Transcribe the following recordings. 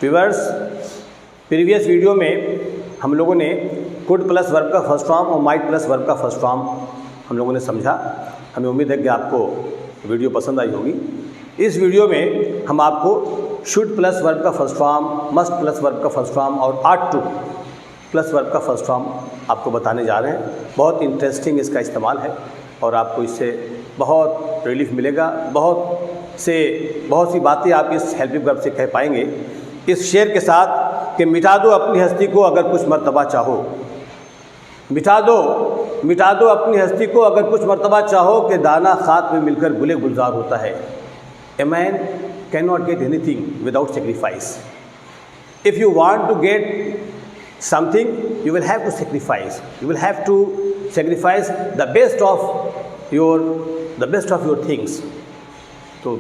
Viewers, previous video में हम लोगों ने कुड प्लस वर्ब का फर्स्ट फॉर्म और माइट प्लस वर्ब का फर्स्ट फॉर्म हम लोगों ने समझा। हमें उम्मीद है कि आपको वीडियो पसंद आई होगी। इस वीडियो में हम आपको शुड प्लस वर्ब का first form, must plus verb का फर्स्ट फॉर्म और आट टू प्लस वर्ब का फर्स्ट फॉर्म आपको बताने जा रहे हैं। बहुत इंटरेस्टिंग इसका इस्तेमाल है और आपको इससे बहुत रिलीफ मिलेगा। बहुत सी बातें आप इस हेल्पिंग वर्ब से कह पाएंगे इस शेर के साथ कि मिटा दो अपनी हस्ती को अगर कुछ मर्तबा चाहो। मिटा दो अपनी हस्ती को अगर कुछ मर्तबा चाहो कि दाना खाक में मिलकर गुले गुलजार होता है। A man can not get anything without sacrifice. If you want to get something, you will have to sacrifice. You will have to sacrifice the best of your things. तो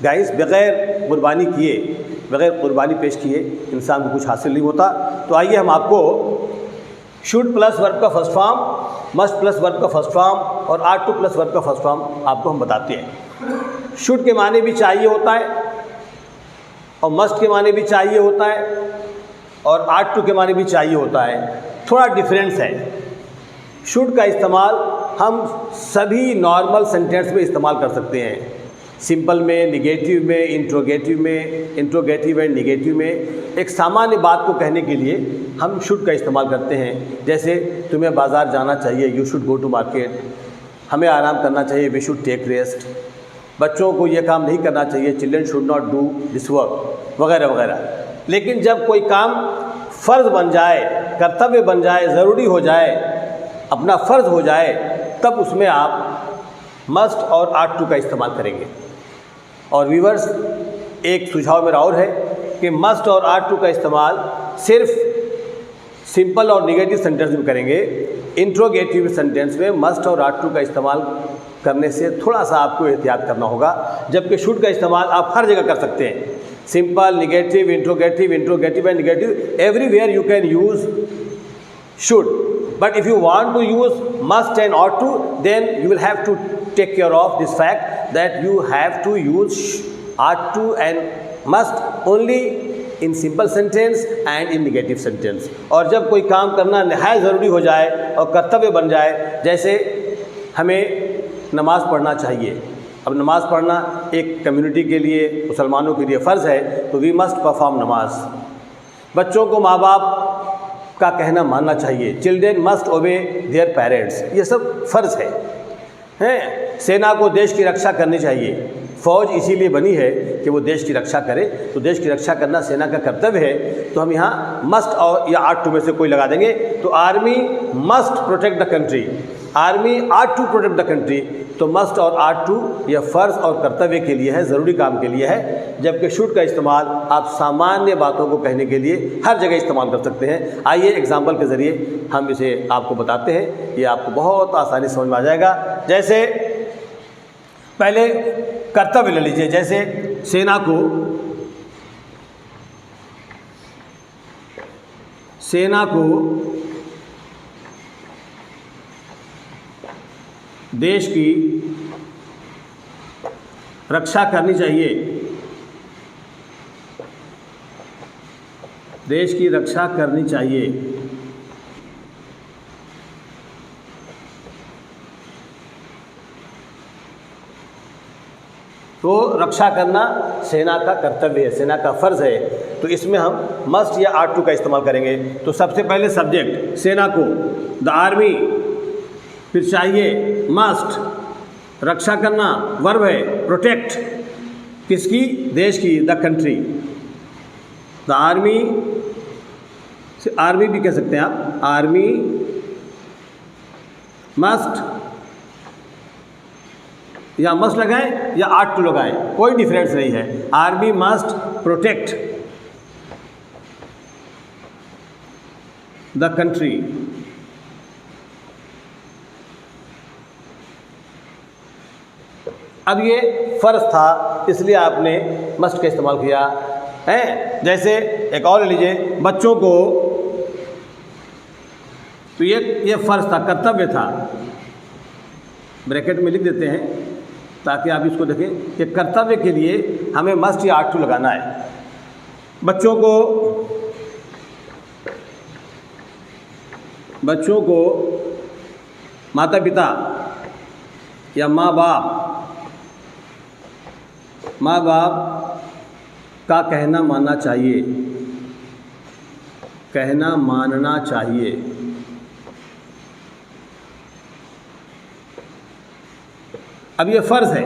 गाइस, बग़ैर कुर्बानी किए, बग़ैर कुर्बानी पेश किए इंसान को कुछ हासिल नहीं होता। तो आइए हम आपको शुड प्लस वर्ब का first form, must plus verb का फर्स्ट फॉर्म और आट टू प्लस वर्ब का फर्स्ट फॉर्म आपको हम बताते हैं। शुड के माने भी चाहिए होता है और मस्ट के माने भी चाहिए होता है और आट टू के माने भी चाहिए होता है। थोड़ा डिफरेंस है। शुड का इस्तेमाल हम सभी नॉर्मल सेंटेंस में इस्तेमाल कर सकते हैं। सिंपल में, निगेटिव में, इंट्रोगेटिव एंड निगेटिव में। एक सामान्य बात को कहने के लिए हम शुड का इस्तेमाल करते हैं। जैसे तुम्हें बाज़ार जाना चाहिए, you should go to market. हमें आराम करना चाहिए, वी शुड टेक रेस्ट। बच्चों को ये काम नहीं करना चाहिए, children should not do this work, वगैरह वगैरह। लेकिन जब कोई काम फ़र्ज़ बन जाए, कर्तव्य बन जाए, ज़रूरी हो जाए, अपना फ़र्ज़ हो जाए, तब उसमें आप मस्ट और आट टू का इस्तेमाल करेंगे। और व्यूअर्स, एक सुझाव मेरा और है कि मस्ट और आट टू का इस्तेमाल सिर्फ सिंपल और निगेटिव सेंटेंस में करेंगे। इंट्रोगेटिव सेंटेंस में मस्ट और आट टू का इस्तेमाल करने से थोड़ा सा आपको एहतियात करना होगा, जबकि शुड का इस्तेमाल आप हर जगह कर सकते हैं। Simple, negative, interrogative and negative, everywhere you can use should. But if you want to use must and ought to, then you will have to take care of this fact that you have to use ought to and must only in simple sentence and in negative sentence। और जब कोई काम करना नहायत ज़रूरी हो जाए और कर्तव्य बन जाए, जैसे हमें नमाज़ पढ़ना चाहिए। अब नमाज़ पढ़ना एक कम्युनिटी के लिए, मुसलमानों के लिए फ़र्ज़ है, तो वी मस्ट परफॉर्म नमाज। बच्चों को माँ बाप का कहना मानना चाहिए। चिल्ड्रेन मस्ट ओबे देयर पेरेंट्स। ये सब फ़र्ज़ हैं। सेना को देश की रक्षा करनी चाहिए। फ़ौज इसीलिए बनी है कि वो देश की रक्षा करे, तो देश की रक्षा करना सेना का कर्तव्य है। तो हम यहाँ मस्ट और या आट टू में से कोई लगा देंगे। तो army must protect the country, army ought to protect the country. तो मस्ट और आट टू यह फ़र्ज़ और कर्तव्य के लिए है, ज़रूरी काम के लिए है। जबकि शुड का इस्तेमाल आप सामान्य बातों को कहने के लिए हर जगह इस्तेमाल कर सकते हैं। आइए एग्जाम्पल के ज़रिए हम इसे आपको बताते हैं। ये आपको बहुत आसानी समझ में आ जाएगा। जैसे पहले कर्तव्य ले लीजिए। जैसे सेना को देश की रक्षा करनी चाहिए। देश की रक्षा करनी चाहिए। तो रक्षा करना सेना का कर्तव्य है, सेना का फ़र्ज़ है। तो इसमें हम मस्ट या आट टू का इस्तेमाल करेंगे। तो सबसे पहले सब्जेक्ट सेना को, द आर्मी। फिर चाहिए मस्ट, रक्षा करना, वर्ब है प्रोटेक्ट, किसकी, देश की, the country. The army, army भी कह सकते हैं आप, आर्मी मस्ट, या मस्ट लगाएं या आट टू लगाएं, कोई डिफरेंस नहीं है। Army must protect the country. अब ये फ़र्ज़ था, इसलिए आपने मस्ट का इस्तेमाल किया है। जैसे एक और ले लीजिए, बच्चों को, तो ये फ़र्ज़ था, कर्तव्य था। ब्रैकेट में लिख देते हैं ताकि आप इसको देखें कि कर्तव्य के लिए हमें मस्ट या आट टू लगाना है। बच्चों को माता पिता या माँ बाप का कहना मानना चाहिए। अब ये फ़र्ज़ है,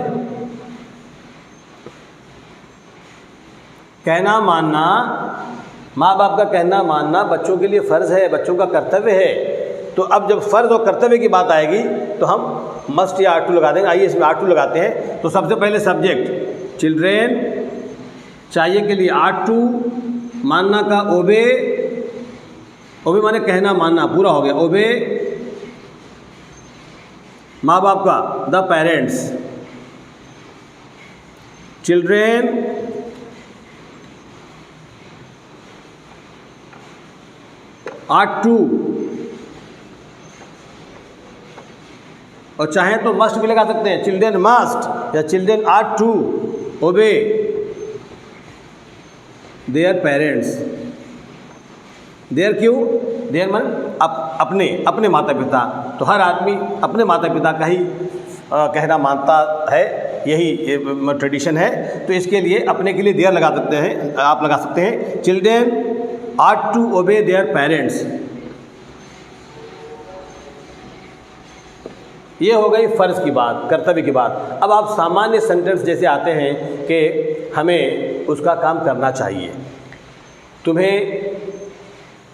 कहना मानना, माँ बाप का कहना मानना बच्चों के लिए फ़र्ज़ है, बच्चों का कर्तव्य है। तो अब जब फ़र्ज़ और कर्तव्य की बात आएगी तो हम मस्ट या R2 लगा देंगे। आइए इसमें R2 लगाते हैं। तो सबसे पहले सब्जेक्ट चिल्ड्रेन चाहिए के लिए R2, मानना का ओबे माने कहना मानना, पूरा हो गया। ओबे माँ बाप का द पेरेंट्स, चिल्ड्रेन R2, और चाहें तो मस्ट भी लगा सकते हैं, चिल्ड्रेन मस्ट या children R2 obey their parents. Their क्यों? देयर मन अपने माता पिता। तो हर आदमी अपने माता पिता का ही कहना मानता है, यही ट्रेडिशन है। तो इसके लिए अपने के लिए देयर लगा सकते हैं, आप लगा सकते हैं। Children R2 obey their parents. ये हो गई फ़र्ज़ की बात, कर्तव्य की बात। अब आप सामान्य सेंटेंस जैसे आते हैं कि हमें उसका काम करना चाहिए, तुम्हें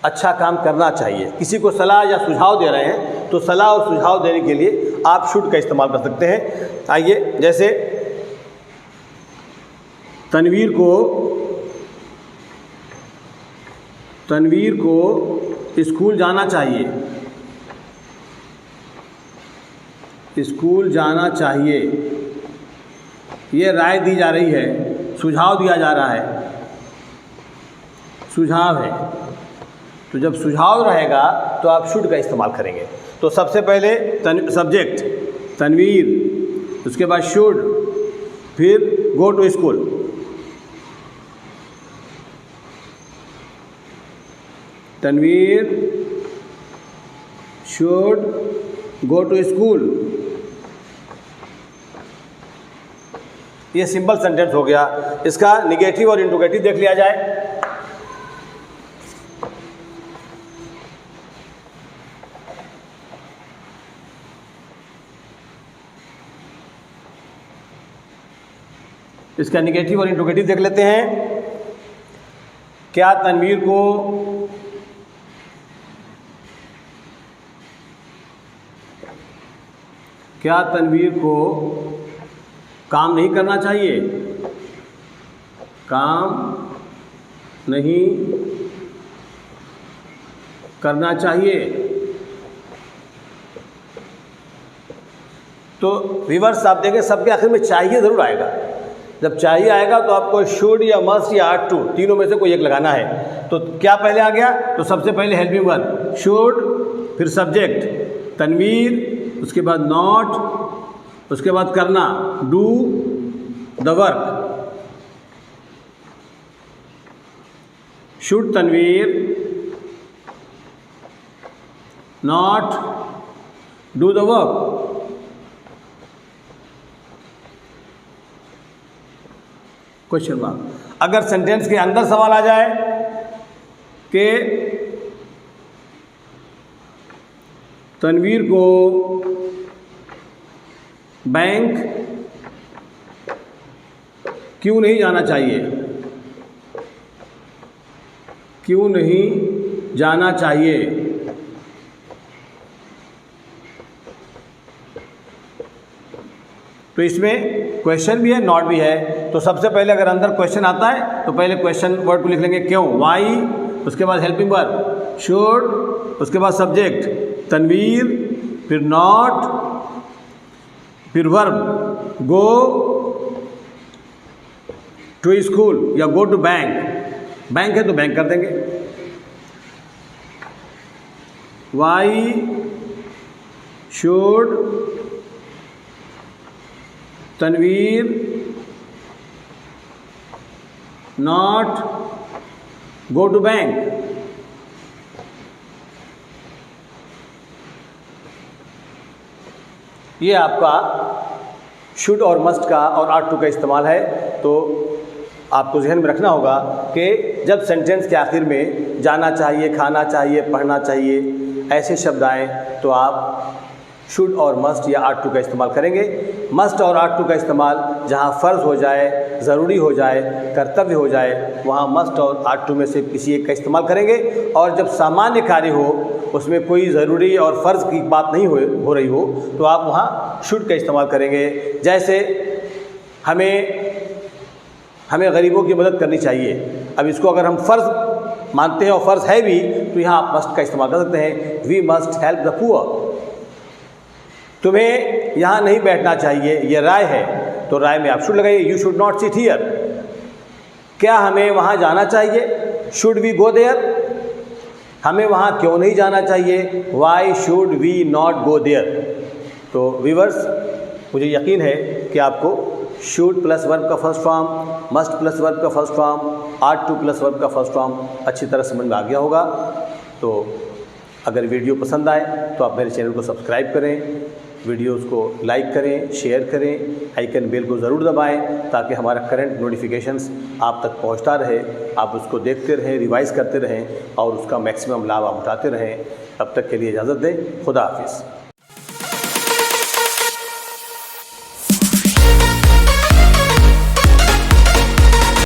अच्छा काम करना चाहिए। किसी को सलाह या सुझाव दे रहे हैं तो सलाह और सुझाव देने के लिए आप शुड का इस्तेमाल कर सकते हैं। आइए, जैसे तनवीर को स्कूल जाना चाहिए, ये राय दी जा रही है, सुझाव दिया जा रहा है, सुझाव है। तो जब सुझाव रहेगा तो आप शुड का इस्तेमाल करेंगे। तो सबसे पहले सब्जेक्ट तनवीर, उसके बाद शुड, फिर go to school. Tanveer should go to school. ये सिंपल सेंटेंस हो गया। इसका निगेटिव और इंट्रोगेटिव देख लिया जाए। इसका निगेटिव और इंट्रोगेटिव देख लेते हैं। क्या तनवीर को काम नहीं करना चाहिए? काम नहीं करना चाहिए। तो रिवर्स आप देखें, सबके आखिर में चाहिए ज़रूर आएगा। जब चाहिए आएगा तो आपको शुड या मस्ट या R2 तीनों में से कोई एक लगाना है। तो क्या पहले आ गया? तो सबसे पहले हेल्पिंग वर्ब शुड, फिर सब्जेक्ट तनवीर, उसके बाद नॉट, उसके बाद करना do the work. Should Tanveer not do the work. Question mark. अगर सेंटेंस के अंदर सवाल आ जाए कि तनवीर को बैंक क्यों नहीं जाना चाहिए? क्यों नहीं जाना चाहिए? तो इसमें क्वेश्चन भी है, नॉट भी है। तो सबसे पहले अगर अंदर क्वेश्चन आता है तो पहले क्वेश्चन वर्ड को लिख लेंगे क्यों, वाई, उसके बाद हेल्पिंग वर्ब शुड, उसके बाद सब्जेक्ट तनवीर, फिर नॉट, फिर वर्ब गो टू स्कूल या गो टू बैंक। बैंक है तो बैंक कर देंगे। Why should Tanveer not go to bank. ये आपका शुड और मस्ट का और आर टू का इस्तेमाल है। तो आपको ज़हन में रखना होगा कि जब सेंटेंस के आखिर में जाना चाहिए, खाना चाहिए, पढ़ना चाहिए, ऐसे शब्द आए तो आप शुड और मस्ट या आर टू का इस्तेमाल करेंगे। मस्ट और आर टू का इस्तेमाल जहाँ फ़र्ज़ हो जाए, ज़रूरी हो जाए, कर्तव्य हो जाए, वहाँ मस्ट और आर टू में से किसी एक का इस्तेमाल करेंगे। और जब सामान्य कार्य हो, उसमें कोई ज़रूरी और फ़र्ज़ की बात नहीं हो रही हो, तो आप वहाँ शुड का इस्तेमाल करेंगे। जैसे हमें गरीबों की मदद करनी चाहिए। अब इसको अगर हम फ़र्ज़ मानते हैं और फ़र्ज़ है भी, तो यहाँ आप मस्ट का इस्तेमाल कर सकते हैं। We must help the poor. तुम्हें यहाँ नहीं बैठना चाहिए, ये राय है, तो राय में आप शुड लगाइए। You should not sit here. क्या हमें वहाँ जाना चाहिए? Should we go there. हमें वहाँ क्यों नहीं जाना चाहिए? Why should we not go there. तो व्यूअर्स, मुझे यकीन है कि आपको शुड प्लस वर्ब का first form, must plus verb का first form, are to plus verb का फर्स्ट फॉर्म अच्छी तरह समझ में आ गया होगा। तो अगर वीडियो पसंद आए तो आप मेरे चैनल को सब्सक्राइब करें, वीडियोस को लाइक करें, शेयर करें, आइकन बेल को ज़रूर दबाएं ताकि हमारा करंट नोटिफिकेशंस आप तक पहुंचता रहे। आप उसको देखते रहें, रिवाइज़ करते रहें और उसका मैक्सिमम लाभ आप उठाते रहें। तब तक के लिए इजाज़त दें। खुदा हाफिज़।